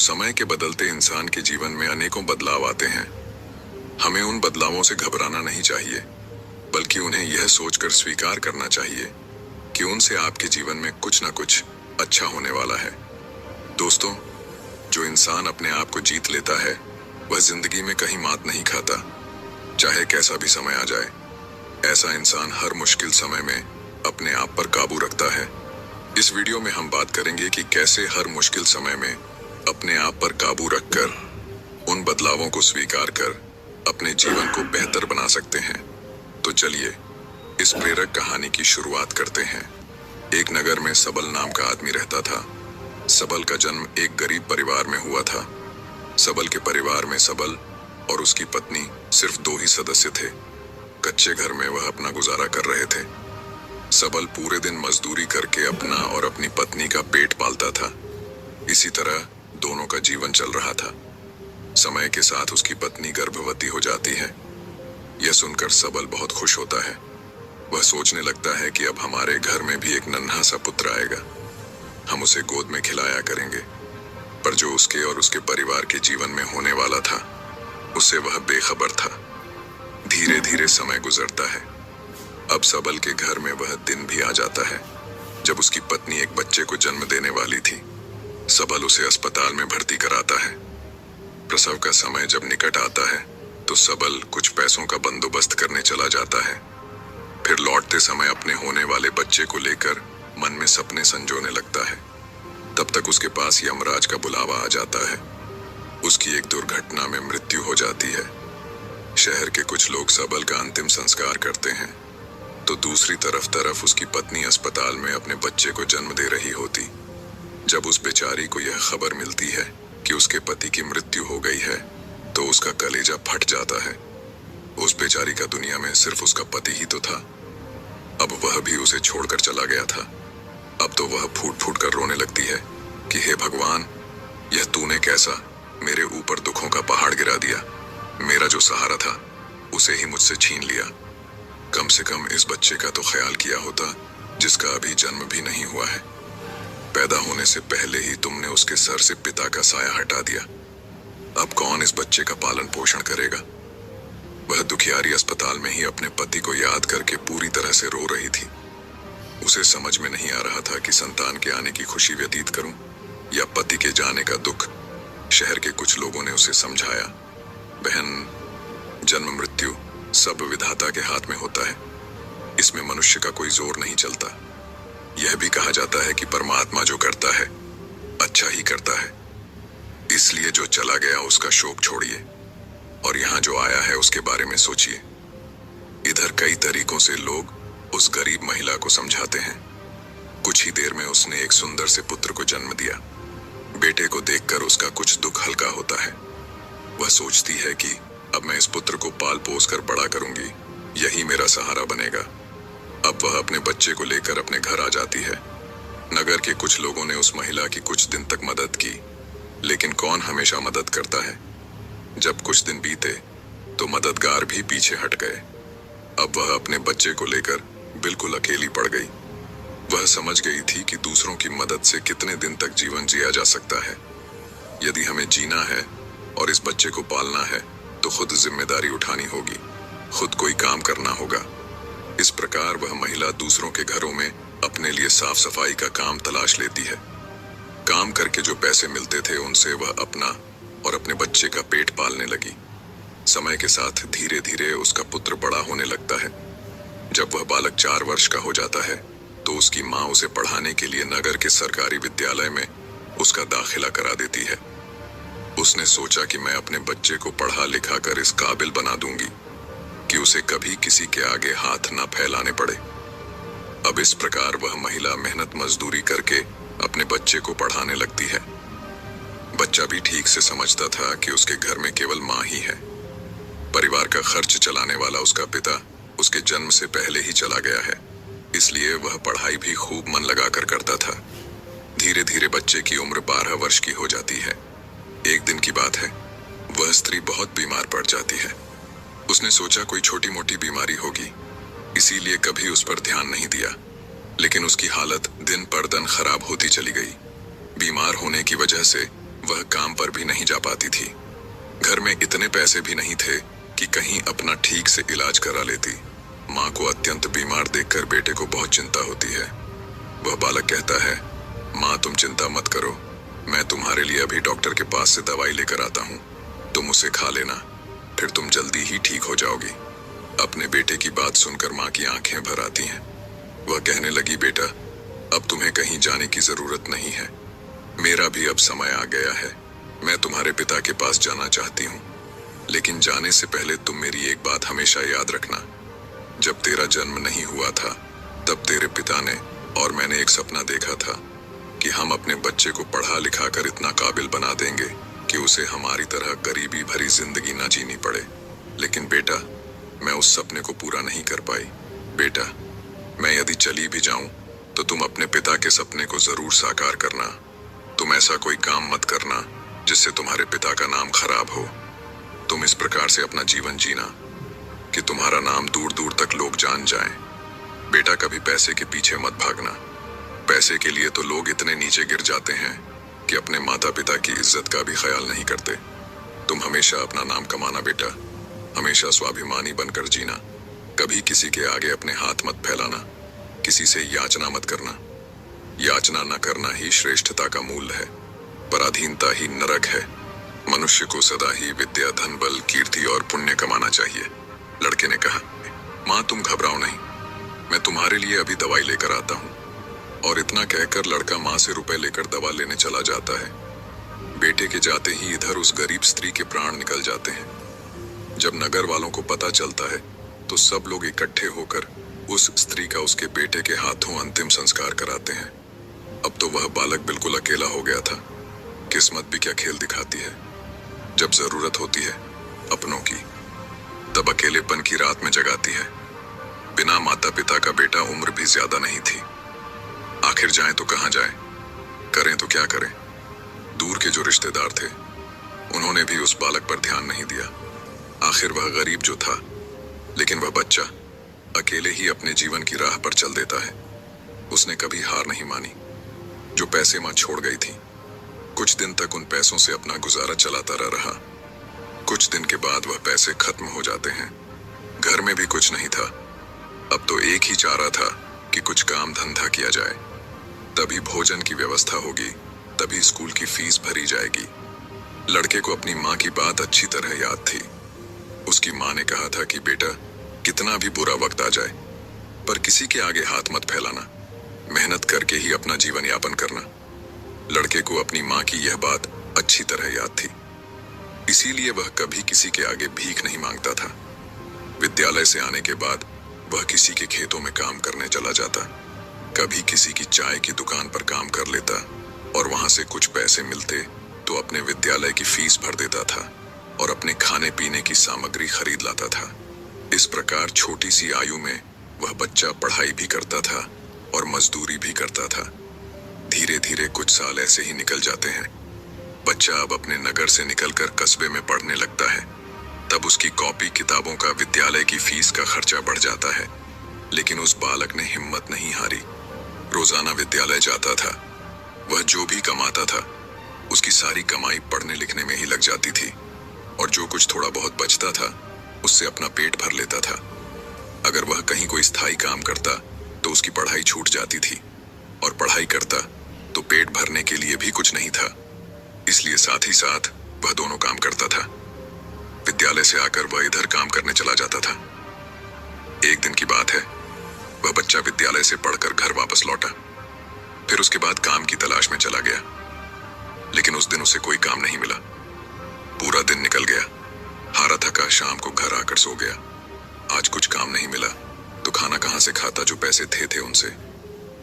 समय के बदलते इंसान के जीवन में अनेकों बदलाव आते हैं। हमें उन बदलावों से घबराना नहीं चाहिए, बल्कि उन्हें यह सोचकर स्वीकार करना चाहिए कि उनसे आपके जीवन में कुछ न कुछ अच्छा होने वाला है। दोस्तों, जो इंसान अपने आप को जीत लेता है वह जिंदगी में कहीं मात नहीं खाता, चाहे कैसा भी समय आ जाए। ऐसा इंसान हर मुश्किल समय में अपने आप पर काबू रखता है। इस वीडियो में हम बात करेंगे कि कैसे हर मुश्किल समय में अपने आप पर काबू रखकर उन बदलावों को स्वीकार कर अपने जीवन को बेहतर बना सकते हैं। तो चलिए इस प्रेरक कहानी की शुरुआत करते हैं। एक नगर में सबल नाम का आदमी रहता था। सबल का जन्म एक गरीब परिवार में हुआ था। सबल के परिवार में सबल और उसकी पत्नी सिर्फ 2 ही सदस्य थे। कच्चे घर में वह अपना गुजारा कर रहे थे। सबल पूरे दिन मजदूरी करके अपना और अपनी पत्नी का पेट पालता था। इसी तरह दोनों का जीवन चल रहा था। समय के साथ उसकी पत्नी गर्भवती हो जाती है। यह सुनकर सबल बहुत खुश होता है। वह सोचने लगता है कि अब हमारे घर में भी एक नन्हा सा पुत्र आएगा। हम उसे गोद में खिलाया करेंगे। पर जो उसके और उसके परिवार के जीवन में होने वाला था, उससे वह बेखबर था। धीरे धीरे समय गुजरता है। अब सबल के घर में वह दिन भी आ जाता है जब उसकी पत्नी एक बच्चे को जन्म देने वाली थी। सबल उसे अस्पताल में भर्ती कराता है। प्रसव का समय जब निकट आता है तो सबल कुछ पैसों का बंदोबस्त करने चला जाता है। फिर लौटते समय अपने होने वाले बच्चे को लेकर मन में सपने संजोने लगता है। तब तक उसके पास यमराज का बुलावा आ जाता है। उसकी एक दुर्घटना में मृत्यु हो जाती है। शहर के कुछ लोग सबल का अंतिम संस्कार करते हैं, तो दूसरी तरफ उसकी पत्नी अस्पताल में अपने बच्चे को जन्म दे रही होती। जब उस बेचारी को यह खबर मिलती है कि उसके पति की मृत्यु हो गई है, तो उसका कलेजा फट जाता है। उस बेचारी का दुनिया में सिर्फ उसका पति ही तो था। अब वह भी उसे छोड़कर चला गया था। अब तो वह फूट फूट कर रोने लगती है कि हे भगवान, यह तूने कैसा मेरे ऊपर दुखों का पहाड़ गिरा दिया। मेरा जो सहारा था उसे ही मुझसे छीन लिया। कम से कम इस बच्चे का तो ख्याल किया होता जिसका अभी जन्म भी नहीं हुआ है। पैदा होने से पहले ही तुमने उसके सर से पिता का साया हटा दिया। अब कौन इस बच्चे का पालन पोषण करेगा? वह दुखियारी अस्पताल में ही अपने पति को याद करके पूरी तरह से रो रही थी। उसे समझ में नहीं आ रहा था कि संतान के आने की खुशी व्यतीत करूं या पति के जाने का दुख। शहर के कुछ लोगों ने उसे समझाया, बहन, जन्म मृत्यु सब विधाता के हाथ में होता है। इसमें मनुष्य का कोई जोर नहीं चलता। यह भी कहा जाता है कि परमात्मा जो करता है अच्छा ही करता है। इसलिए जो चला गया उसका शोक छोड़िए और यहाँ जो आया है उसके बारे में सोचिए। इधर कई तरीकों से लोग उस गरीब महिला को समझाते हैं। कुछ ही देर में उसने एक सुंदर से पुत्र को जन्म दिया। बेटे को देखकर उसका कुछ दुख हल्का होता है। वह सोचती है कि अब मैं इस पुत्र को पाल पोस कर बड़ा करूंगी, यही मेरा सहारा बनेगा। अब वह अपने बच्चे को लेकर अपने घर आ जाती है। नगर के कुछ लोगों ने उस महिला की कुछ दिन तक मदद की, लेकिन कौन हमेशा मदद करता है? जब कुछ दिन बीते तो मददगार भी पीछे हट गए। अब वह अपने बच्चे को लेकर बिल्कुल अकेली पड़ गई। वह समझ गई थी कि दूसरों की मदद से कितने दिन तक जीवन जिया जा सकता है। यदि हमें जीना है और इस बच्चे को पालना है तो खुद जिम्मेदारी उठानी होगी, खुद कोई काम करना होगा। इस प्रकार वह महिला दूसरों के घरों में अपने लिए साफ सफाई का काम तलाश लेती है। काम करके जो पैसे मिलते थे उनसे वह अपना और अपने बच्चे का पेट पालने लगी। समय के साथ धीरे धीरे उसका पुत्र बड़ा होने लगता है। जब वह बालक 4 वर्ष का हो जाता है तो उसकी माँ उसे पढ़ाने के लिए नगर के सरकारी विद्यालय में उसका दाखिला करा देती है। उसने सोचा कि मैं अपने बच्चे को पढ़ा लिखा कर इस काबिल बना दूंगी कि उसे कभी किसी के आगे हाथ न फैलाने पड़े। अब इस प्रकार वह महिला मेहनत मजदूरी करके अपने बच्चे को पढ़ाने लगती है। बच्चा भी ठीक से समझता था कि उसके घर में केवल माँ ही है। परिवार का खर्च चलाने वाला उसका पिता उसके जन्म से पहले ही चला गया है, इसलिए वह पढ़ाई भी खूब मन लगाकर करता था। धीरे धीरे बच्चे की उम्र 12 वर्ष की हो जाती है। एक दिन की बात है, वह स्त्री बहुत बीमार पड़ जाती है। उसने सोचा कोई छोटी मोटी बीमारी होगी, इसीलिए कभी उस पर ध्यान नहीं दिया। लेकिन उसकी हालत दिन पर दिन खराब होती चली गई। बीमार होने की वजह से वह काम पर भी नहीं जा पाती थी। घर में इतने पैसे भी नहीं थे कि कहीं अपना ठीक से इलाज करा लेती। माँ को अत्यंत बीमार देखकर बेटे को बहुत चिंता होती है। वह बालक कहता है, माँ तुम चिंता मत करो, मैं तुम्हारे लिए अभी डॉक्टर के पास से दवाई लेकर आता हूँ, तुम उसे खा लेना, फिर तुम जल्दी ही ठीक हो जाओगी। अपने बेटे की बात सुनकर माँ की आंखें भर आती हैं। वह कहने लगी, बेटा अब तुम्हें कहीं जाने की जरूरत नहीं है, मेरा भी अब समय आ गया है। मैं तुम्हारे पिता के पास जाना चाहती हूँ, लेकिन जाने से पहले तुम मेरी एक बात हमेशा याद रखना। जब तेरा जन्म नहीं हुआ था तब तेरे पिता ने और मैंने एक सपना देखा था कि हम अपने बच्चे को पढ़ा लिखा कर इतना काबिल बना देंगे कि उसे हमारी तरह गरीबी भरी जिंदगी ना जीनी पड़े। लेकिन बेटा मैं उस सपने को पूरा नहीं कर पाई। बेटा मैं यदि चली भी जाऊं तो तुम अपने पिता के सपने को जरूर साकार करना। तुम ऐसा कोई काम मत करना जिससे तुम्हारे पिता का नाम खराब हो। तुम इस प्रकार से अपना जीवन जीना कि तुम्हारा नाम दूर दूर तक लोग जान जाएं। बेटा कभी पैसे के पीछे मत भागना। पैसे के लिए तो लोग इतने नीचे गिर जाते हैं कि अपने माता पिता की इज्जत का भी ख्याल नहीं करते। तुम हमेशा अपना नाम कमाना बेटा, हमेशा स्वाभिमानी बनकर जीना। कभी किसी के आगे अपने हाथ मत फैलाना, किसी से याचना मत करना। याचना न करना ही श्रेष्ठता का मूल है, पराधीनता ही नरक है। मनुष्य को सदा ही विद्या, धन, बल, कीर्ति और पुण्य कमाना चाहिए। लड़के ने कहा, माँ तुम घबराओ नहीं, मैं तुम्हारे लिए अभी दवाई लेकर आता हूँ। और इतना कहकर लड़का माँ से रुपए लेकर दवा लेने चला जाता है। बेटे के जाते ही इधर उस गरीब स्त्री के प्राण निकल जाते हैं। जब नगर वालों को पता चलता है तो सब लोग इकट्ठे होकर उस स्त्री का उसके बेटे के हाथों अंतिम संस्कार कराते हैं। अब तो वह बालक बिल्कुल अकेला हो गया था। किस्मत भी क्या खेल दिखाती है। जब जरूरत होती है अपनों की, तब अकेलेपन की रात में जगाती है। बिना माता पिता का बेटा उम्र भी ज्यादा नहीं थी। आखिर जाएं तो कहां जाएं, करें तो क्या करें। दूर के जो रिश्तेदार थे उन्होंने भी उस बालक पर ध्यान नहीं दिया। आखिर वह गरीब जो था, लेकिन वह बच्चा अकेले ही अपने जीवन की राह पर चल देता है। उसने कभी हार नहीं मानी। जो पैसे मां छोड़ गई थी, कुछ दिन तक उन पैसों से अपना गुजारा चलाता रहा। कुछ दिन के बाद वह पैसे खत्म हो जाते हैं। घर में भी कुछ नहीं था। अब तो एक ही चारा था कि कुछ काम धंधा किया जाए, तभी भोजन की व्यवस्था होगी, तभी स्कूल की फीस भरी जाएगी। लड़के को अपनी माँ की बात अच्छी तरह याद थी। उसकी माँ ने कहा था कि बेटा कितना भी बुरा वक्त आ जाए पर किसी के आगे हाथ मत फैलाना, मेहनत करके ही अपना जीवन यापन करना। लड़के को अपनी माँ की यह बात अच्छी तरह याद थी, इसीलिए वह कभी किसी के आगे भीख नहीं मांगता था। विद्यालय से आने के बाद वह किसी के खेतों में काम करने चला जाता, कभी किसी की चाय की दुकान पर काम कर लेता और वहां से कुछ पैसे मिलते तो अपने विद्यालय की फीस भर देता था और अपने खाने पीने की सामग्री खरीद लाता था। इस प्रकार छोटी सी आयु में वह बच्चा पढ़ाई भी करता था और मजदूरी भी करता था। धीरे धीरे कुछ साल ऐसे ही निकल जाते हैं। बच्चा अब अपने नगर से निकलकर कस्बे में पढ़ने लगता है। तब उसकी कॉपी किताबों का, विद्यालय की फीस का खर्चा बढ़ जाता है। लेकिन उस बालक ने हिम्मत नहीं हारी। रोजाना विद्यालय जाता था। वह जो भी कमाता था उसकी सारी कमाई पढ़ने लिखने में ही लग जाती थी और जो कुछ थोड़ा बहुत बचता था उससे अपना पेट भर लेता था। अगर वह कहीं कोई स्थायी काम करता तो उसकी पढ़ाई छूट जाती थी और पढ़ाई करता तो पेट भरने के लिए भी कुछ नहीं था, इसलिए साथ ही साथ वह दोनों काम करता था। विद्यालय से आकर वह इधर काम करने चला जाता था। एक दिन की बात है, वह बच्चा विद्यालय से पढ़कर घर वापस लौटा। फिर उसके बाद काम की तलाश में चला गया, लेकिन उस दिन उसे कोई काम नहीं मिला। पूरा दिन निकल गया। हारा थका शाम को घर आकर सो गया। आज कुछ काम नहीं मिला तो खाना कहां से खाता, जो पैसे थे उनसे।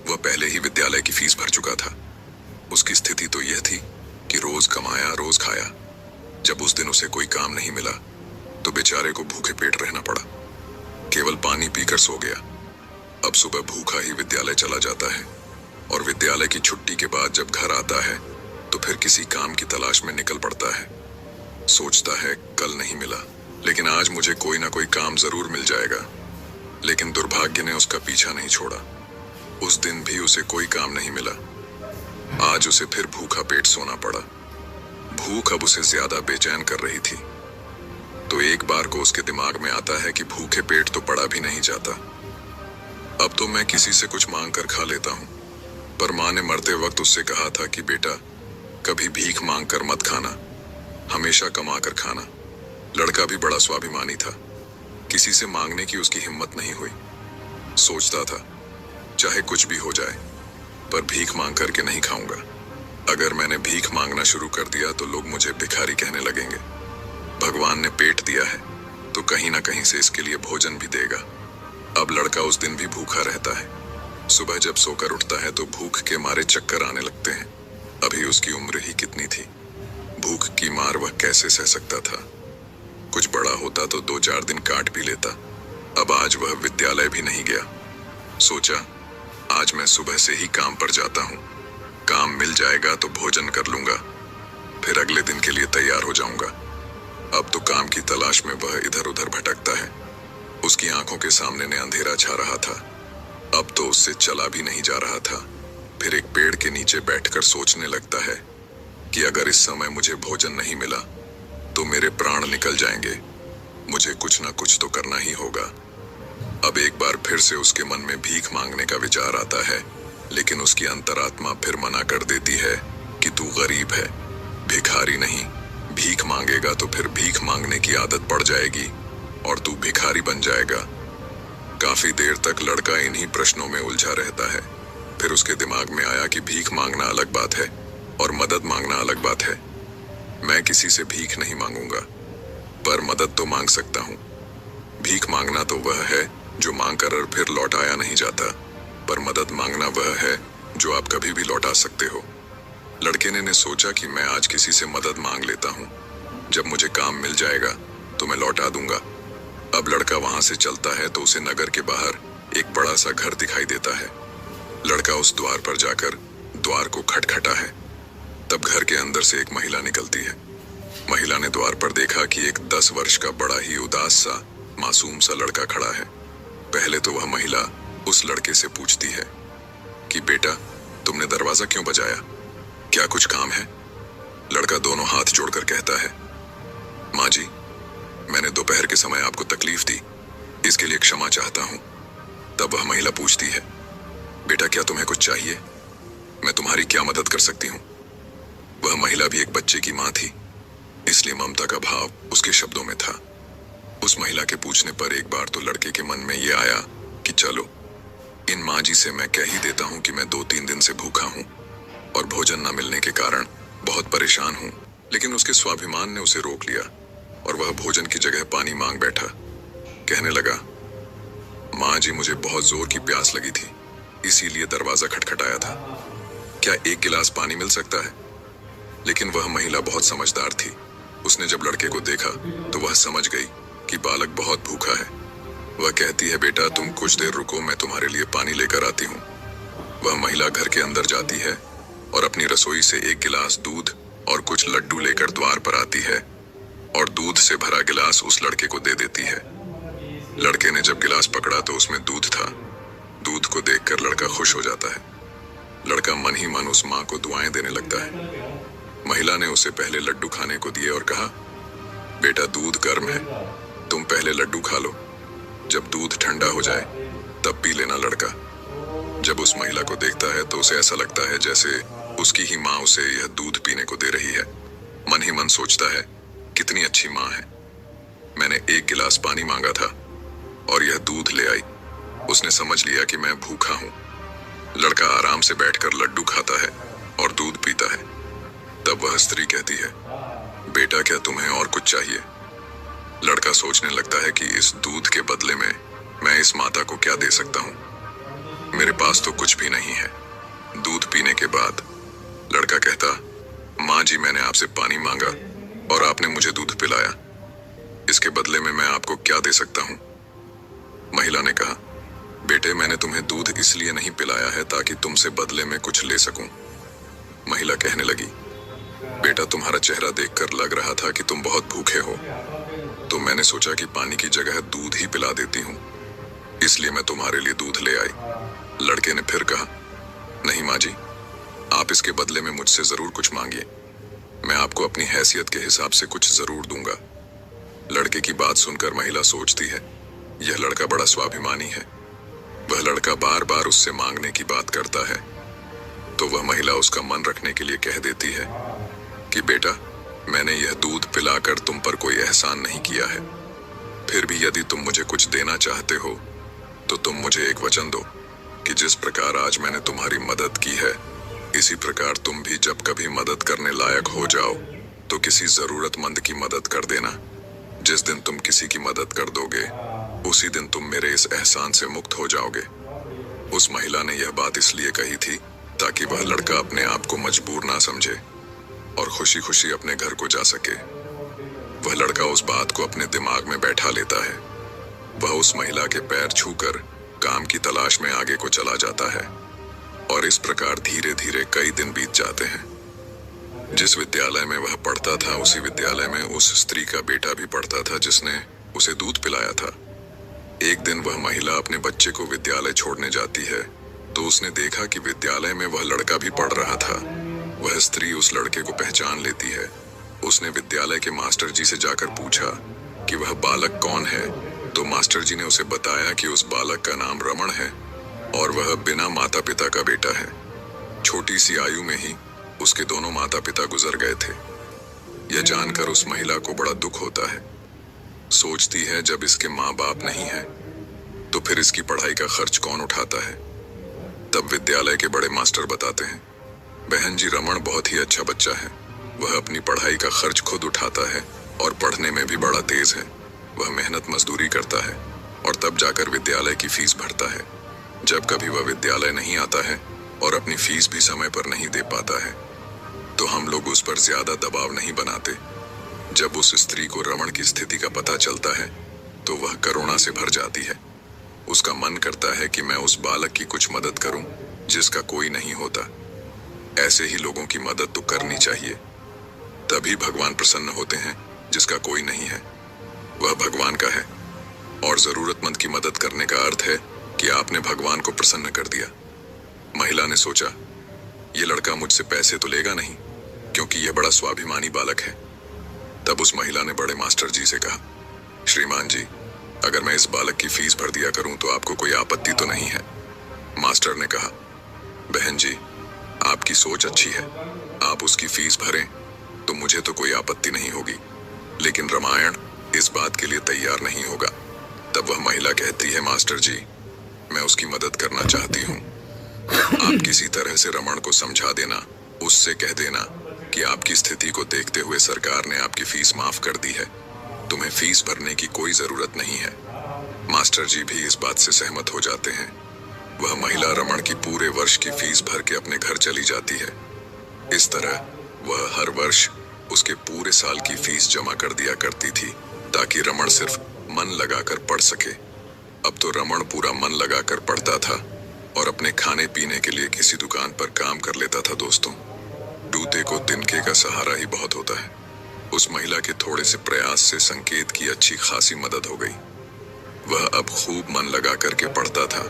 वह पहले ही विद्यालय की फीस भर चुका था। उसकी स्थिति तो यह थी कि रोज कमाया रोज खाया। जब उस दिन उसे कोई काम नहीं मिला तो बेचारे को भूखे पेट रहना पड़ा। केवल पानी पीकर सो गया। अब सुबह भूखा ही विद्यालय चला जाता है और विद्यालय की छुट्टी के बाद जब घर आता है तो फिर किसी काम की तलाश में निकल पड़ता है। सोचता है कल नहीं मिला, लेकिन आज मुझे कोई ना कोई काम जरूर मिल जाएगा। लेकिन दुर्भाग्य ने उसका पीछा नहीं छोड़ा। उस दिन भी उसे कोई काम नहीं मिला। आज उसे फिर भूखा पेट सोना पड़ा। भूख अब उसे ज्यादा बेचैन कर रही थी। तो एक बार को उसके दिमाग में आता है कि भूखे पेट तो पड़ा भी नहीं जाता। अब तो मैं किसी से कुछ मांग कर खा लेता हूँ। पर माँ ने मरते वक्त उससे कहा था कि बेटा, कभी भीख मांग कर मत खाना, हमेशा कमा कर खाना। लड़का भी बड़ा स्वाभिमानी था। किसी से मांगने की उसकी हिम्मत नहीं हुई। सोचता था चाहे कुछ भी हो जाए, पर भीख मांग करके नहीं खाऊंगा। अगर मैंने भीख मांगना शुरू कर दिया तो लोग मुझे भिखारी कहने लगेंगे। भगवान ने पेट दिया है तो कहीं ना कहीं से इसके लिए भोजन भी देगा। अब लड़का उस दिन भी भूखा रहता है। सुबह जब सोकर उठता है तो भूख के मारे चक्कर आने लगते हैं। अभी उसकी उम्र ही कितनी थी, भूख की मार वह कैसे सह सकता था। कुछ बड़ा होता तो 2-4 दिन काट भी लेता। अब आज वह विद्यालय भी नहीं गया। सोचा आज मैं सुबह से ही काम पर जाता हूँ, काम मिल जाएगा तो भोजन कर लूंगा, फिर अगले दिन के लिए तैयार हो जाऊंगा। अब तो काम की तलाश में वह इधर उधर भटकता है। उसकी आंखों के सामने ने अंधेरा छा रहा था। अब तो उससे चला भी नहीं जा रहा था। फिर एक पेड़ के नीचे बैठकर सोचने लगता है कि अगर इस समय मुझे भोजन नहीं मिला तो मेरे प्राण निकल जाएंगे। मुझे कुछ ना कुछ तो करना ही होगा। अब एक बार फिर से उसके मन में भीख मांगने का विचार आता है, लेकिन उसकी अंतरात्मा फिर मना कर देती है कि तू गरीब है, भिखारी नहीं। भीख मांगेगा तो फिर भीख मांगने की आदत पड़ जाएगी और तू भिखारी बन जाएगा। काफी देर तक लड़का इन्हीं प्रश्नों में उलझा रहता है। फिर उसके दिमाग में आया कि भीख मांगना अलग बात है और मदद मांगना अलग बात है। मैं किसी से भीख नहीं मांगूंगा, पर मदद तो मांग सकता हूँ। भीख मांगना तो वह है जो मांग कर और फिर लौटाया नहीं जाता, पर मदद मांगना वह है जो आप कभी भी लौटा सकते हो। लड़के ने सोचा कि मैं आज किसी से मदद मांग लेता हूँ, जब मुझे काम मिल जाएगा तो मैं लौटा दूंगा। अब लड़का वहां से चलता है तो उसे नगर के बाहर एक बड़ा सा घर दिखाई देता है। लड़का उस द्वार पर जाकर द्वार को खटखटा है। तब घर के अंदर से एक महिला निकलती है। महिला ने द्वार पर देखा कि एक 10 वर्ष का बड़ा ही उदास सा मासूम सा लड़का खड़ा है। पहले तो वह महिला उस लड़के से पूछती है कि बेटा, तुमने दरवाजा क्यों बजाया, क्या कुछ काम है? लड़का दोनों हाथ जोड़कर कहता है, माँ जी, मैंने दोपहर के समय आपको तकलीफ दी, इसके लिए क्षमा चाहता हूँ। तब वह महिला पूछती है, बेटा क्या तुम्हें कुछ चाहिए? मैं तुम्हारी क्या मदद कर सकती हूँ? वह महिला भी एक बच्चे की माँ थी, इसलिए ममता का भाव उसके शब्दों में था। उस महिला के पूछने पर एक बार तो लड़के के मन में ये आया कि चलो इन माँ जी से मैं कह ही देता हूँ कि मैं 2-3 दिन से भूखा हूँ और भोजन न मिलने के कारण बहुत परेशान हूँ। लेकिन उसके स्वाभिमान ने उसे रोक लिया और वह भोजन की जगह पानी मांग बैठा। कहने लगा, माँ जी, मुझे बहुत जोर की प्यास लगी थी, इसीलिए दरवाजा खटखटाया था। क्या एक गिलास पानी मिल सकता है? लेकिन वह महिला बहुत समझदार थी। उसने जब लड़के को देखा तो वह समझ गई कि बालक बहुत भूखा है। वह कहती है, बेटा तुम कुछ देर रुको, मैं तुम्हारे लिए पानी लेकर आती हूँ। वह महिला घर के अंदर जाती है और अपनी रसोई से एक गिलास दूध और कुछ लड्डू लेकर द्वार पर आती है और दूध से भरा गिलास उस लड़के को दे देती है। लड़के ने जब गिलास पकड़ा तो उसमें दूध था। दूध को देखकर लड़का खुश हो जाता है। लड़का मन ही मन उस माँ को दुआएं देने लगता है। महिला ने उसे पहले लड्डू खाने को दिए और कहा, बेटा दूध गर्म है, तुम पहले लड्डू खा लो, जब दूध ठंडा हो जाए तब पी लेना। लड़का जब उस महिला को देखता है तो उसे ऐसा लगता है जैसे उसकी ही माँ उसे यह दूध पीने को दे रही है। मन ही मन सोचता है, कितनी अच्छी माँ है, मैंने एक गिलास पानी मांगा था और यह दूध ले आई। उसने समझ लिया कि मैं भूखा हूँ। लड़का आराम से बैठकर लड्डू खाता है और दूध पीता है। तब वह स्त्री कहती है, बेटा क्या तुम्हें और कुछ चाहिए? लड़का सोचने लगता है कि इस दूध के बदले में मैं इस माता को क्या दे सकता हूँ। मेरे पास तो कुछ भी नहीं है। दूध पीने के बाद लड़का कहता, माँ जी, मैंने आपसे पानी मांगा और आपने मुझे दूध पिलाया, इसके बदले में मैं आपको क्या दे सकता हूँ? महिला ने कहा, बेटे मैंने तुम्हें दूध इसलिए नहीं पिलाया है ताकि तुमसे बदले में कुछ ले सकूं। महिला कहने लगी, बेटा तुम्हारा चेहरा देखकर लग रहा था कि तुम बहुत भूखे हो, तो मैंने सोचा कि पानी की जगह दूध ही पिला देती हूँ, इसलिए मैं तुम्हारे लिए दूध ले आई। लड़के ने फिर कहा, नहीं माँ जी, आप इसके बदले में मुझसे जरूर कुछ मांगिए, मैं आपको अपनी हैसियत के हिसाब से कुछ जरूर दूंगा। लड़के की बात सुनकर महिला सोचती है, यह लड़का बड़ा स्वाभिमानी है। वह लड़का बार बार उससे मांगने की बात करता है। तो वह महिला उसका मन रखने के लिए कह देती है कि बेटा, मैंने यह दूध पिलाकर तुम पर कोई एहसान नहीं किया है। फिर भी यदि तुम मुझे कुछ देना चाहते हो तो तुम मुझे एक वचन दो कि जिस प्रकार आज मैंने तुम्हारी मदद की है, इसी प्रकार तुम भी जब कभी मदद करने लायक हो जाओ तो किसी जरूरतमंद की मदद कर देना। जिस दिन तुम किसी की मदद कर दोगे, उसी दिन तुम मेरे इस एहसान से मुक्त हो जाओगे। उस महिला ने यह बात इसलिए कही थी ताकि वह लड़का अपने आप को मजबूर ना समझे और खुशी खुशी अपने घर को जा सके। वह लड़का उस बात को अपने दिमाग में बैठा लेता है। वह उस महिला के पैर छूकर काम की तलाश में आगे को चला जाता है और इस प्रकार धीरे धीरे कई दिन बीत जाते हैं। जिस विद्यालय में वह पढ़ता था, उसी विद्यालय में उस स्त्री का बेटा भी पढ़ता था जिसने उसे दूध पिलाया था। एक दिन वह महिला अपने बच्चे को विद्यालय छोड़ने जाती है तो उसने देखा कि विद्यालय में वह लड़का भी पढ़ रहा था। वह स्त्री उस लड़के को पहचान लेती है। उसने विद्यालय के मास्टर जी से जाकर पूछा कि वह बालक कौन है, तो मास्टर जी ने उसे बताया कि उस बालक का नाम रमण है और वह बिना माता पिता का बेटा है। छोटी सी आयु में ही उसके दोनों माता पिता गुजर गए थे। यह जानकर उस महिला को बड़ा दुख होता है। सोचती है, जब इसके माँ बाप नहीं है तो फिर इसकी पढ़ाई का खर्च कौन उठाता है। तब विद्यालय के बड़े मास्टर बताते हैं, बहन जी, रमण बहुत ही अच्छा बच्चा है। वह अपनी पढ़ाई का खर्च खुद उठाता है और पढ़ने में भी बड़ा तेज है। वह मेहनत मजदूरी करता है और तब जाकर विद्यालय की फीस भरता है। जब कभी वह विद्यालय नहीं आता है और अपनी फीस भी समय पर नहीं दे पाता है तो हम लोग उस पर ज्यादा दबाव नहीं बनाते। जब उस स्त्री को रमण की स्थिति का पता चलता है तो वह करुणा से भर जाती है। उसका मन करता है कि मैं उस बालक की कुछ मदद करूं जिसका कोई नहीं होता। ऐसे ही लोगों की मदद तो करनी चाहिए, तभी भगवान प्रसन्न होते हैं। जिसका कोई नहीं है वह भगवान का है और जरूरतमंद की मदद करने का अर्थ है कि आपने भगवान को प्रसन्न कर दिया। महिला ने सोचा, यह लड़का मुझसे पैसे तो लेगा नहीं क्योंकि यह बड़ा स्वाभिमानी बालक है। तब उस महिला ने बड़े मास्टर जी से कहा, श्रीमान जी, अगर मैं इस बालक की फीस भर दिया करूं तो आपको कोई आपत्ति तो नहीं है। मास्टर ने कहा, बहन जी, आपकी सोच अच्छी है, आप उसकी फीस भरें तो मुझे तो कोई आपत्ति नहीं होगी, लेकिन रामायण इस बात के लिए तैयार नहीं होगा। तब वह महिला कहती है, मास्टर जी, मैं उसकी मदद करना चाहती हूँ। आप किसी तरह से रमण को समझा देना, उससे कह देना कि आपकी स्थिति को देखते हुए सरकार ने आपकी फीस माफ कर दी है, तुम्हें फीस भरने की कोई जरूरत नहीं है। मास्टर जी भी इस बात से सहमत हो जाते हैं। वह महिला रमण की पूरे वर्ष की फीस भर के अपने घर चली जाती है। इस तरह वह हर वर्ष उसके पूरे साल की फीस जमा कर दिया करती थी ताकि रमण सिर्फ मन लगाकर पढ़ सके। अब तो रमण पूरा मन लगाकर पढ़ता था और अपने खाने पीने के लिए किसी दुकान पर काम कर लेता था। दोस्तों, दूते को तिनके का सहारा ही बहुत होता है। उस महिला के थोड़े से प्रयास से संकेत की अच्छी खासी मदद हो गई। वह अब खूब मन लगा करके पढ़ता था।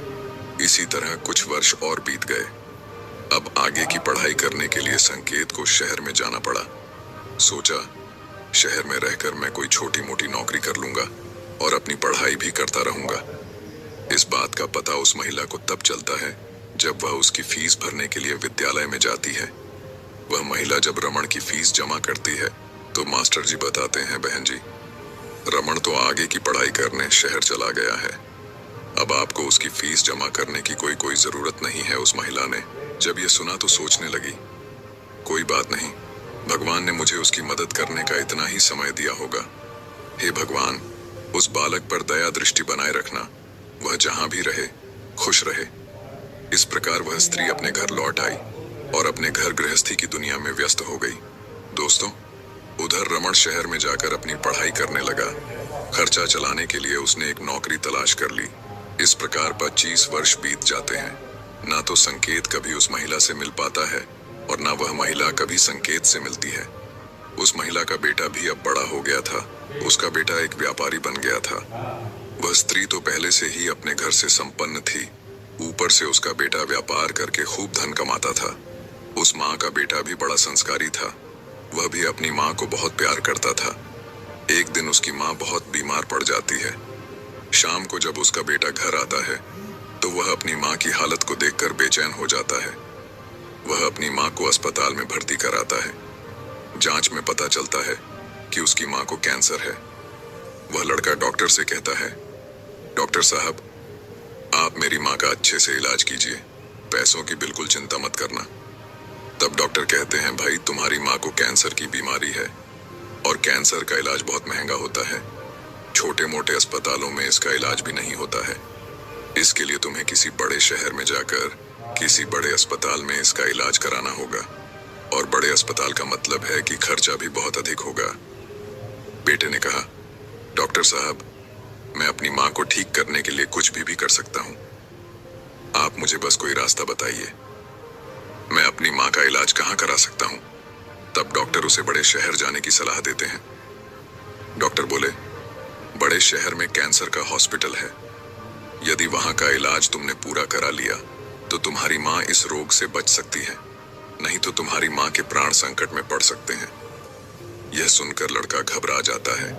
इसी तरह कुछ वर्ष और बीत गए। अब आगे की पढ़ाई करने के लिए संकेत को शहर में जाना पड़ा। सोचा, शहर में रहकर मैं कोई छोटी मोटी नौकरी कर लूंगा और अपनी पढ़ाई भी करता रहूंगा। इस बात का पता उस महिला को तब चलता है जब वह उसकी फीस भरने के लिए विद्यालय में जाती है। वह महिला जब रमण की फीस जमा करती है तो मास्टर जी बताते हैं, बहन जी, रमण तो आगे की पढ़ाई करने शहर चला गया है। अब आपको उसकी फीस जमा करने की कोई जरूरत नहीं है। उस महिला ने जब यह सुना तो सोचने लगी, कोई बात नहीं, भगवान ने मुझे उसकी मदद करने का इतना ही समय दिया होगा। हे भगवान, उस बालक पर दया दृष्टि बनाए रखना, वह जहां भी रहे खुश रहे। इस प्रकार वह स्त्री अपने घर लौट आई और अपने घर गृहस्थी की दुनिया में व्यस्त हो गई। दोस्तों, उधर रमण शहर में जाकर अपनी पढ़ाई करने लगा। खर्चा चलाने के लिए उसने एक नौकरी तलाश कर ली। इस प्रकार 25 वर्ष बीत जाते हैं। ना तो संकेत कभी उस महिला से मिल पाता है और ना वह महिला कभी संकेत से मिलती है। उस महिला का बेटा भी अब बड़ा हो गया था। उसका बेटा एक व्यापारी बन गया था। वह स्त्री तो पहले से ही अपने घर से संपन्न थी, ऊपर से उसका बेटा व्यापार करके खूब धन कमाता था। उस माँ का बेटा भी बड़ा संस्कारी था। वह भी अपनी माँ को बहुत प्यार करता था। एक दिन उसकी माँ बहुत बीमार पड़ जाती है। शाम को जब उसका बेटा घर आता है तो वह अपनी माँ की हालत को देखकर बेचैन हो जाता है। वह अपनी माँ को अस्पताल में भर्ती कराता है। जांच में पता चलता है कि उसकी माँ को कैंसर है। वह लड़का डॉक्टर से कहता है, डॉक्टर साहब, आप मेरी माँ का अच्छे से इलाज कीजिए, पैसों की बिल्कुल चिंता मत करना। तब डॉक्टर कहते हैं, भाई तुम्हारी माँ को कैंसर की बीमारी है और कैंसर का इलाज बहुत महंगा होता है। छोटे मोटे अस्पतालों में इसका इलाज भी नहीं होता है। इसके लिए तुम्हें किसी बड़े शहर में जाकर किसी बड़े अस्पताल में इसका इलाज कराना होगा, और बड़े अस्पताल का मतलब है कि खर्चा भी बहुत अधिक होगा। बेटे ने कहा, डॉक्टर साहब, मैं अपनी माँ को ठीक करने के लिए कुछ भी कर सकता हूँ। आप मुझे बस कोई रास्ता बताइए। मैं अपनी माँ का इलाज कहाँ करा सकता हूँ? तब डॉक्टर उसे बड़े शहर जाने की सलाह देते हैं। डॉक्टर बोले, बड़े शहर में कैंसर का हॉस्पिटल है। यदि वहां का इलाज तुमने पूरा करा लिया तो तुम्हारी माँ इस रोग से बच सकती है, नहीं तो तुम्हारी माँ के प्राण संकट में पड़ सकते हैं। यह सुनकर लड़का घबरा जाता है।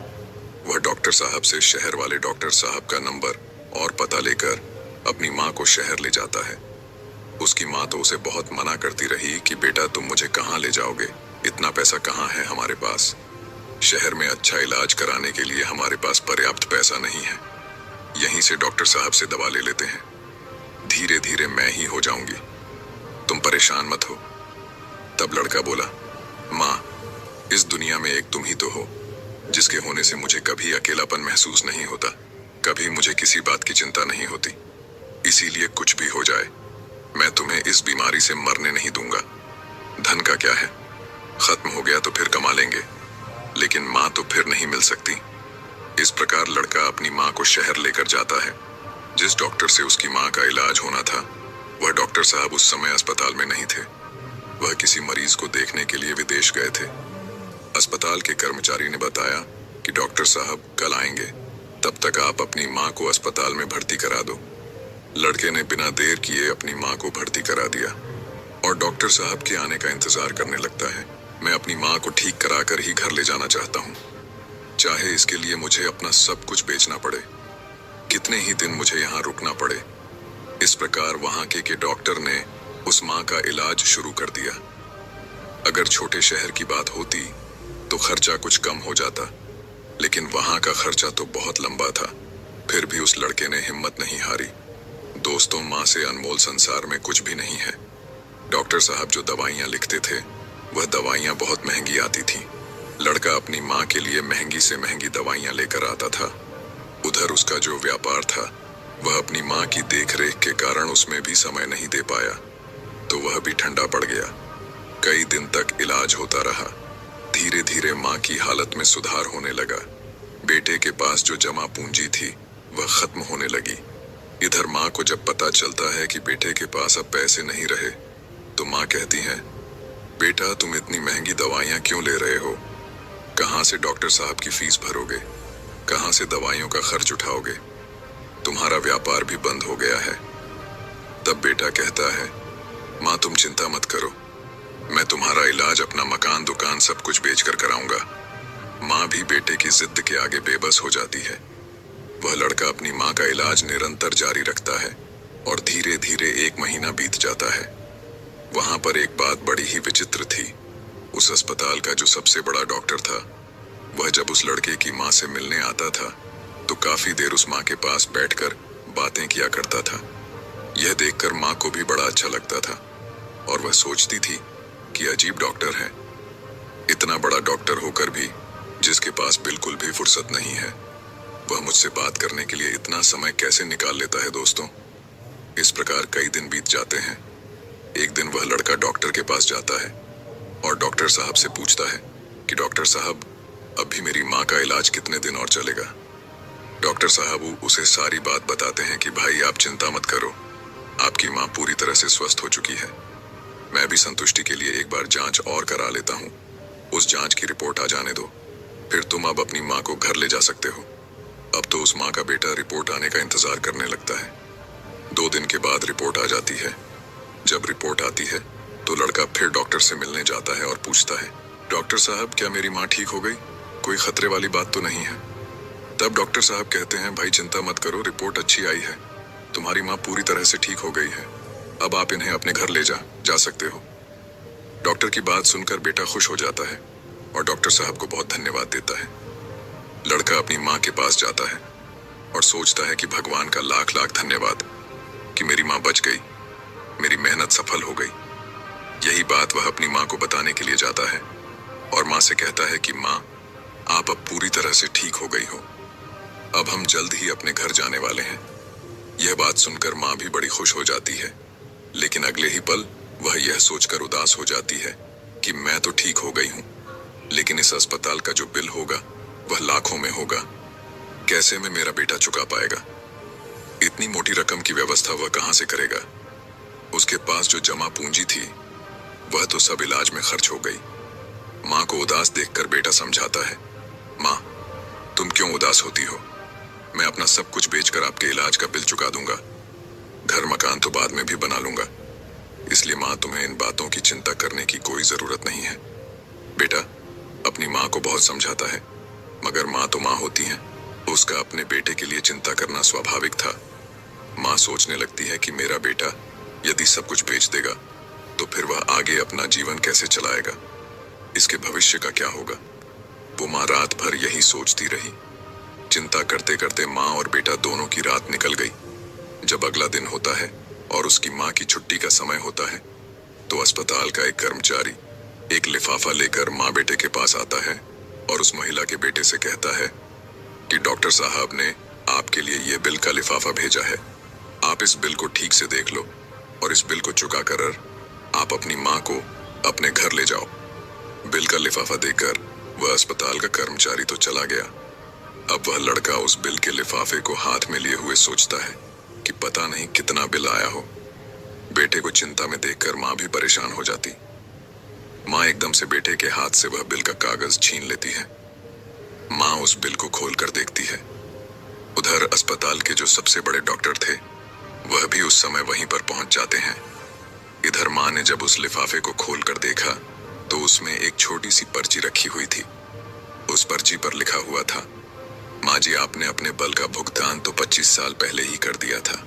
वह डॉक्टर साहब से शहर वाले डॉक्टर साहब का नंबर और पता लेकर अपनी माँ को शहर ले जाता है। उसकी माँ तो उसे बहुत मना करती रही कि बेटा तुम मुझे कहाँ ले जाओगे, इतना पैसा कहाँ है हमारे पास। शहर में अच्छा इलाज कराने के लिए हमारे पास पर्याप्त पैसा नहीं है। यहीं से डॉक्टर साहब से दवा ले लेते हैं, धीरे धीरे मैं ही हो जाऊंगी, तुम परेशान मत हो। तब लड़का बोला, माँ, इस दुनिया में एक तुम ही तो हो, जिसके होने से मुझे कभी अकेलापन महसूस नहीं होता, कभी मुझे किसी बात की चिंता नहीं होती। इसीलिए कुछ भी हो जाए, मैं तुम्हें इस बीमारी से मरने नहीं दूंगा। धन का क्या है, खत्म हो गया तो फिर कमा लेंगे, लेकिन माँ तो फिर नहीं मिल सकती। इस प्रकार लड़का अपनी माँ को शहर लेकर जाता है। जिस डॉक्टर से उसकी माँ का इलाज होना था, वह डॉक्टर साहब उस समय अस्पताल में नहीं थे। वह किसी मरीज को देखने के लिए विदेश गए थे। अस्पताल के कर्मचारी ने बताया कि डॉक्टर साहब कल आएंगे, तब तक आप अपनी माँ को अस्पताल में भर्ती करा दो। लड़के ने बिना देर किए अपनी माँ को भर्ती करा दिया और डॉक्टर साहब के आने का इंतजार करने लगता है। मैं अपनी माँ को ठीक कराकर ही घर ले जाना चाहता हूँ, चाहे इसके लिए मुझे अपना सब कुछ बेचना पड़े, कितने ही दिन मुझे यहाँ रुकना पड़े। इस प्रकार वहाँ के डॉक्टर ने उस माँ का इलाज शुरू कर दिया। अगर छोटे शहर की बात होती तो खर्चा कुछ कम हो जाता, लेकिन वहाँ का खर्चा तो बहुत लंबा था। फिर भी उस लड़के ने हिम्मत नहीं हारी। दोस्तों, माँ से अनमोल संसार में कुछ भी नहीं है। डॉक्टर साहब जो दवाइयाँ लिखते थे, वह दवाइयाँ बहुत महंगी आती थीं। लड़का अपनी माँ के लिए महंगी से महंगी दवाइयाँ लेकर आता था। उधर उसका जो व्यापार था, वह अपनी माँ की देखरेख के कारण उसमें भी समय नहीं दे पाया, तो वह भी ठंडा पड़ गया। कई दिन तक इलाज होता रहा। धीरे धीरे माँ की हालत में सुधार होने लगा। बेटे के पास जो जमा पूंजी थी, वह खत्म होने लगी। इधर माँ को जब पता चलता है कि बेटे के पास अब पैसे नहीं रहे, तो माँ कहती है, बेटा तुम इतनी महंगी दवाइयाँ क्यों ले रहे हो? कहाँ से डॉक्टर साहब की फीस भरोगे? कहाँ से दवाइयों का खर्च उठाओगे? तुम्हारा व्यापार भी बंद हो गया है। तब बेटा कहता है, माँ तुम चिंता मत करो, मैं तुम्हारा इलाज, अपना मकान, दुकान सब कुछ बेचकर कराऊंगा। माँ भी बेटे की जिद के आगे बेबस हो जाती है। वह लड़का अपनी माँ का इलाज निरंतर जारी रखता है और धीरे धीरे 1 महीना बीत जाता है। वहां पर एक बात बड़ी ही विचित्र थी। उस अस्पताल का जो सबसे बड़ा डॉक्टर था, वह जब उस लड़के की माँ से मिलने आता था तो काफी देर उस माँ के पास बैठकर बातें किया करता था। यह देखकर माँ को भी बड़ा अच्छा लगता था और वह सोचती थी कि अजीब डॉक्टर है। इतना बड़ा डॉक्टर होकर भी जिसके पास बिल्कुल भी फुर्सत नहीं है, वह मुझसे बात करने के लिए इतना समय कैसे निकाल लेता है। दोस्तों, इस प्रकार कई दिन बीत जाते हैं। एक दिन वह लड़का डॉक्टर के पास जाता है और डॉक्टर साहब से पूछता है कि डॉक्टर साहब, अभी मेरी माँ का इलाज कितने दिन और चलेगा? डॉक्टर साहब उसे सारी बात बताते हैं कि भाई आप चिंता मत करो, आपकी माँ पूरी तरह से स्वस्थ हो चुकी है। मैं भी संतुष्टि के लिए एक बार जांच और करा लेता हूँ। उस जांच की रिपोर्ट आ जाने दो, फिर तुम अब अपनी माँ को घर ले जा सकते हो। अब तो उस माँ का बेटा रिपोर्ट आने का इंतजार करने लगता है। 2 दिन के बाद रिपोर्ट आ जाती है। जब रिपोर्ट आती है तो लड़का फिर डॉक्टर से मिलने जाता है और पूछता है डॉक्टर साहब, क्या मेरी माँ ठीक हो गई? कोई खतरे वाली बात तो नहीं है? तब डॉक्टर साहब कहते हैं, भाई चिंता मत करो, रिपोर्ट अच्छी आई है, तुम्हारी माँ पूरी तरह से ठीक हो गई है, अब आप इन्हें अपने घर ले जा सकते हो। डॉक्टर की बात सुनकर बेटा खुश हो जाता है और डॉक्टर साहब को बहुत धन्यवाद देता है। लड़का अपनी माँ के पास जाता है और सोचता है कि भगवान का लाख लाख धन्यवाद कि मेरी माँ बच गई, मेरी मेहनत सफल हो गई। यही बात वह अपनी माँ को बताने के लिए जाता है और माँ से कहता है कि माँ, आप अब पूरी तरह से ठीक हो गई हो, अब हम जल्द ही अपने घर जाने वाले हैं। यह बात सुनकर माँ भी बड़ी खुश हो जाती है, लेकिन अगले ही पल वह यह सोचकर उदास हो जाती है कि मैं तो ठीक हो गई हूँ, लेकिन इस अस्पताल का जो बिल होगा वह लाखों में होगा। कैसे में मेरा बेटा चुका पाएगा? इतनी मोटी रकम की व्यवस्था वह कहाँ से करेगा? उसके पास जो जमा पूंजी थी वह तो सब इलाज में खर्च हो गई। माँ को उदास देखकर बेटा समझाता है, माँ, तुम क्यों उदास होती हो? मैं अपना सब कुछ बेचकर आपके इलाज का बिल चुका दूंगा। घर मकान तो बाद में भी बना लूंगा, इसलिए माँ, तुम्हें इन बातों की चिंता करने की कोई जरूरत नहीं है। बेटा अपनी माँ को बहुत समझाता है, मगर माँ तो माँ होती है, उसका अपने बेटे के लिए चिंता करना स्वाभाविक था। माँ सोचने लगती है कि मेरा बेटा यदि सब कुछ बेच देगा तो फिर वह आगे अपना जीवन कैसे चलाएगा, इसके भविष्य का क्या होगा। वो माँ रात भर यही सोचती रही। चिंता करते करते माँ और बेटा दोनों की रात निकल गई। जब अगला दिन होता है और उसकी माँ की छुट्टी का समय होता है तो अस्पताल का एक कर्मचारी एक लिफाफा लेकर माँ बेटे के पास आता है और उस महिला के बेटे से कहता है कि डॉक्टर साहब ने आपके लिए यह बिल का लिफाफा भेजा है, आप इस बिल को ठीक से देख लो और इस बिल को चुका कर आप अपनी माँ को अपने घर ले जाओ। बिल का लिफाफा देकर वह अस्पताल का कर्मचारी तो चला गया। अब वह लड़का उस बिल के लिफाफे को हाथ में लिए हुए सोचता है कि पता नहीं कितना बिल आया हो। बेटे को चिंता में देखकर माँ भी परेशान हो जाती। माँ एकदम से बेटे के हाथ से वह बिल का कागज छीन लेती है। माँ उस बिल को खोलकर देखती है। उधर अस्पताल के जो सबसे बड़े डॉक्टर थे वह भी उस समय वहीं पर पहुंच जाते हैं। इधर माँ ने जब उस लिफाफे को खोलकर देखा तो उसमें एक छोटी सी पर्ची रखी हुई थी। उस पर्ची पर लिखा हुआ था, माँ जी, आपने अपने बल का भुगतान तो 25 साल पहले ही कर दिया था,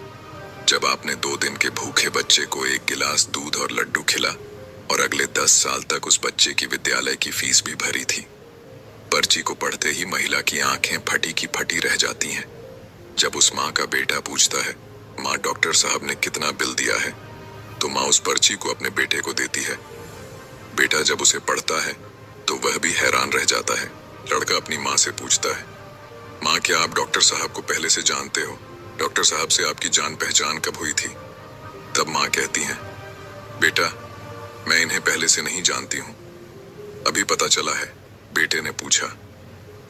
जब आपने 2 दिन के भूखे बच्चे को 1 गिलास दूध और लड्डू खिला और अगले 10 साल तक उस बच्चे की विद्यालय की फीस भी भरी थी। पर्ची को पढ़ते ही महिला की आंखें फटी की फटी रह जाती हैं। जब उस माँ का बेटा पूछता है, माँ, डॉक्टर साहब ने कितना बिल दिया है, तो माँ उस पर्ची को अपने बेटे को देती है। बेटा जब उसे पढ़ता है तो वह भी हैरान रह जाता है। लड़का अपनी माँ से पूछता है, माँ, क्या आप डॉक्टर साहब को पहले से जानते हो? डॉक्टर साहब से आपकी जान पहचान कब हुई थी? तब माँ कहती है, बेटा, मैं इन्हें पहले से नहीं जानती हूँ, अभी पता चला है। बेटे ने पूछा,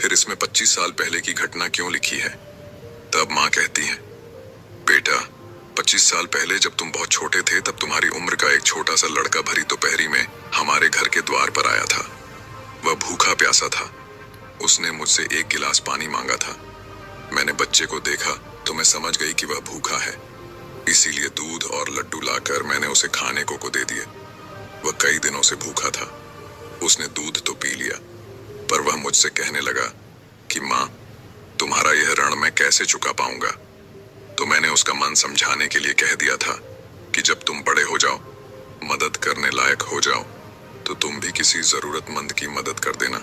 फिर इसमें 25 साल पहले की घटना क्यों लिखी है? तब माँ कहती है, बेटा, 25 साल पहले जब तुम बहुत छोटे थे तब तुम्हारी उम्र का एक छोटा सा लड़का भरी दोपहरी में हमारे घर के द्वार पर आया था। वह भूखा प्यासा था। उसने मुझसे 1 गिलास पानी मांगा था। मैंने बच्चे को देखा तो मैं समझ गई कि वह भूखा है, इसीलिए दूध और लड्डू लाकर मैंने उसे खाने को दे दिए। वह कई दिनों से भूखा था। उसने दूध तो पी लिया, पर वह मुझसे कहने लगा कि माँ, तुम्हारा यह ऋण मैं कैसे चुका पाऊंगा। तो मैंने उसका मन समझाने के लिए कह दिया था कि जब तुम बड़े हो जाओ, मदद करने लायक हो जाओ, तो तुम भी किसी जरूरतमंद की मदद कर देना।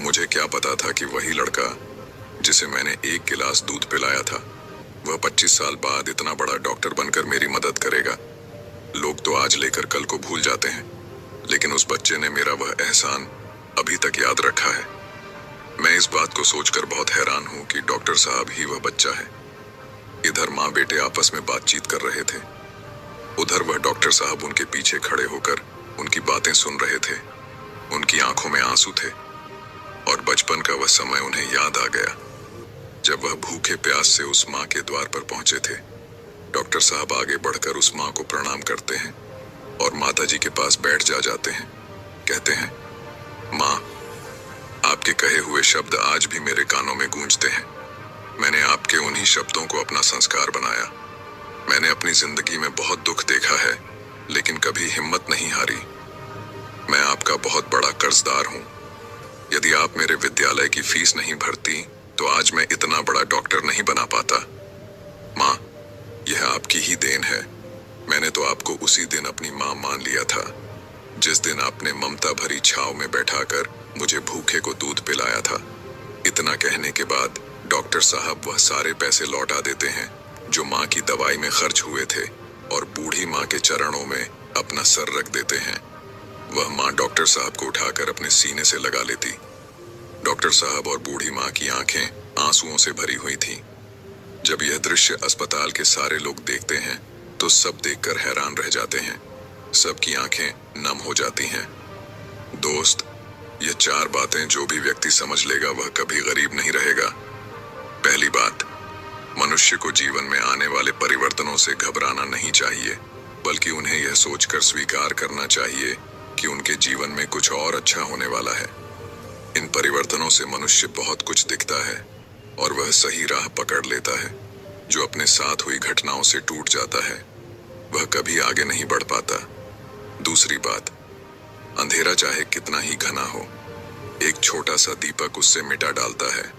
मुझे क्या पता था कि वही लड़का जिसे मैंने 1 गिलास दूध पिलाया था वह 25 साल बाद इतना बड़ा डॉक्टर बनकर मेरी मदद करेगा। लोग तो आज लेकर कल को भूल जाते हैं, लेकिन उस बच्चे ने मेरा वह एहसान अभी तक याद रखा है। मैं इस बात को सोचकर बहुत हैरान हूँ कि डॉक्टर साहब ही वह बच्चा है। इधर माँ बेटे आपस में बातचीत कर रहे थे, उधर वह डॉक्टर साहब उनके पीछे खड़े होकर उनकी बातें सुन रहे थे। उनकी आंखों में आंसू थे और बचपन का वह समय उन्हें याद आ गया जब वह भूखे प्यास से उस माँ के द्वार पर पहुंचे थे। डॉक्टर साहब आगे बढ़कर उस माँ को प्रणाम करते हैं और माता जी के पास बैठ जाते हैं। कहते हैं, माँ, आपके कहे हुए शब्द आज भी मेरे कानों में गूंजते हैं। मैंने आपके उन्हीं शब्दों को अपना संस्कार बनाया। मैंने अपनी जिंदगी में बहुत दुख देखा है, लेकिन कभी हिम्मत नहीं हारी। मैं आपका बहुत बड़ा कर्जदार हूँ। यदि आप मेरे विद्यालय की फीस नहीं भरती तो आज मैं इतना बड़ा डॉक्टर नहीं बना पाता। माँ, यह आपकी ही देन है। मैंने तो आपको उसी दिन अपनी माँ मान लिया था, जिस दिन आपने ममता भरी छाव में बैठाकर मुझे भूखे को दूध पिलाया था। इतना कहने के बाद डॉक्टर साहब वह सारे पैसे लौटा देते हैं जो माँ की दवाई में खर्च हुए थे और बूढ़ी माँ के चरणों में अपना सर रख देते हैं। वह माँ डॉक्टर साहब को उठाकर अपने सीने से लगा लेती। डॉक्टर साहब और बूढ़ी माँ की आंखें आंसुओं से भरी हुई थीं। जब यह दृश्य अस्पताल के सारे लोग देखते हैं तो सब देखकर हैरान रह जाते हैं। सबकी आंखें नम हो जाती हैं। दोस्त, ये 4 बातें जो भी व्यक्ति समझ लेगा वह कभी गरीब नहीं रहेगा। पहली बात, मनुष्य को जीवन में आने वाले परिवर्तनों से घबराना नहीं चाहिए, बल्कि उन्हें यह सोचकर स्वीकार करना चाहिए कि उनके जीवन में कुछ और अच्छा होने वाला है। इन परिवर्तनों से मनुष्य बहुत कुछ दिखता है और वह सही राह पकड़ लेता है। जो अपने साथ हुई घटनाओं से टूट जाता है वह कभी आगे नहीं बढ़ पाता। दूसरी बात, अंधेरा चाहे कितना ही घना हो, एक छोटा सा दीपक उससे मिटा डालता है।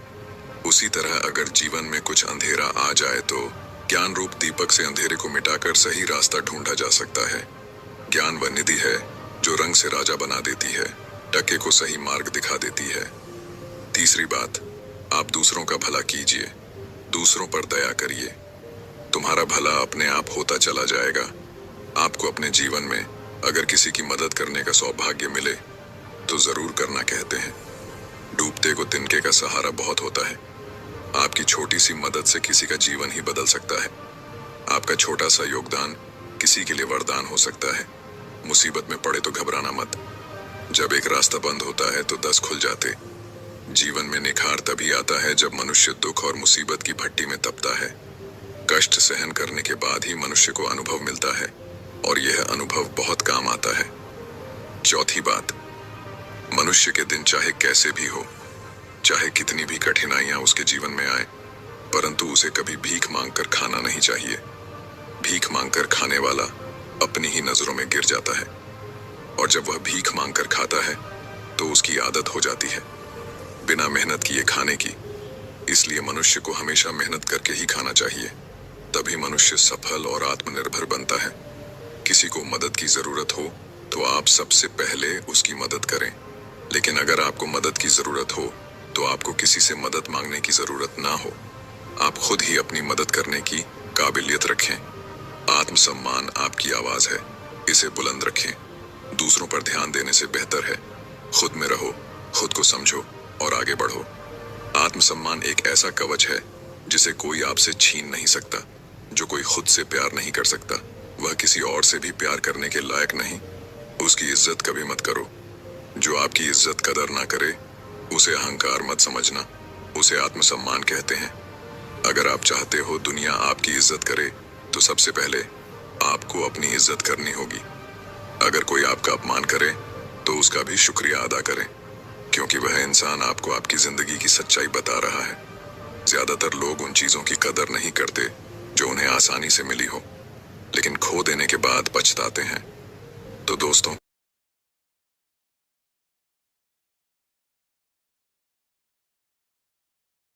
उसी तरह अगर जीवन में कुछ अंधेरा आ जाए तो ज्ञान रूप दीपक से अंधेरे को मिटाकर सही रास्ता ढूंढा जा सकता है। ज्ञान वह निधि है जो रंग से राजा बना देती है, टके को सही मार्ग दिखा देती है। तीसरी बात, आप दूसरों का भला कीजिए, दूसरों पर दया करिए। तुम्हारा भला अपने आप होता चला जाएगा। आपको अपने जीवन में अगर किसी की मदद करने का सौभाग्य मिले तो जरूर करना कहते हैं। डूबते को तिनके का सहारा बहुत होता है। आपकी छोटी सी मदद से किसी का जीवन ही बदल सकता है। आपका छोटा सा योगदान किसी के लिए वरदान हो सकता है। मुसीबत में पड़े तो घबराना मत। जब एक रास्ता बंद होता है तो 10 खुल जाते। जीवन में निखार तभी आता है जब मनुष्य दुख और मुसीबत की भट्टी में तपता है। कष्ट सहन करने के बाद ही मनुष्य को अनुभव मिलता है और यह अनुभव बहुत काम आता है। चौथी बात, मनुष्य के दिन चाहे कैसे भी हो, चाहे कितनी भी कठिनाइयां उसके जीवन में आए, परंतु उसे कभी भीख मांगकर खाना नहीं चाहिए। भीख मांगकर खाने वाला अपनी ही नजरों में गिर जाता है और जब वह भीख मांगकर खाता है तो उसकी आदत हो जाती है बिना मेहनत किए खाने की। इसलिए मनुष्य को हमेशा मेहनत करके ही खाना चाहिए, तभी मनुष्य सफल और आत्मनिर्भर बनता है। किसी को मदद की जरूरत हो तो आप सबसे पहले उसकी मदद करें, लेकिन अगर आपको मदद की जरूरत हो तो आपको किसी से मदद मांगने की जरूरत ना हो। आप खुद ही अपनी मदद करने की काबिलियत रखें। आत्मसम्मान आपकी आवाज है, इसे बुलंद रखें। दूसरों पर ध्यान देने से बेहतर है खुद में रहो, खुद को समझो और आगे बढ़ो। आत्मसम्मान एक ऐसा कवच है जिसे कोई आपसे छीन नहीं सकता। जो कोई खुद से प्यार नहीं कर सकता वह किसी और से भी प्यार करने के लायक नहीं। उसकी इज्जत कभी मत करो। जो आपकी इज्जत कदर ना करे उसे अहंकार मत समझना, उसे आत्मसम्मान कहते हैं। अगर आप चाहते हो दुनिया आपकी इज्जत करे तो सबसे पहले आपको अपनी इज्जत करनी होगी। अगर कोई आपका अपमान करे तो उसका भी शुक्रिया अदा करें, क्योंकि वह इंसान आपको आपकी जिंदगी की सच्चाई बता रहा है। ज्यादातर लोग उन चीजों की कदर नहीं करते जो उन्हें आसानी से मिली हो, लेकिन खो देने के बाद पछताते हैं। तो दोस्तों,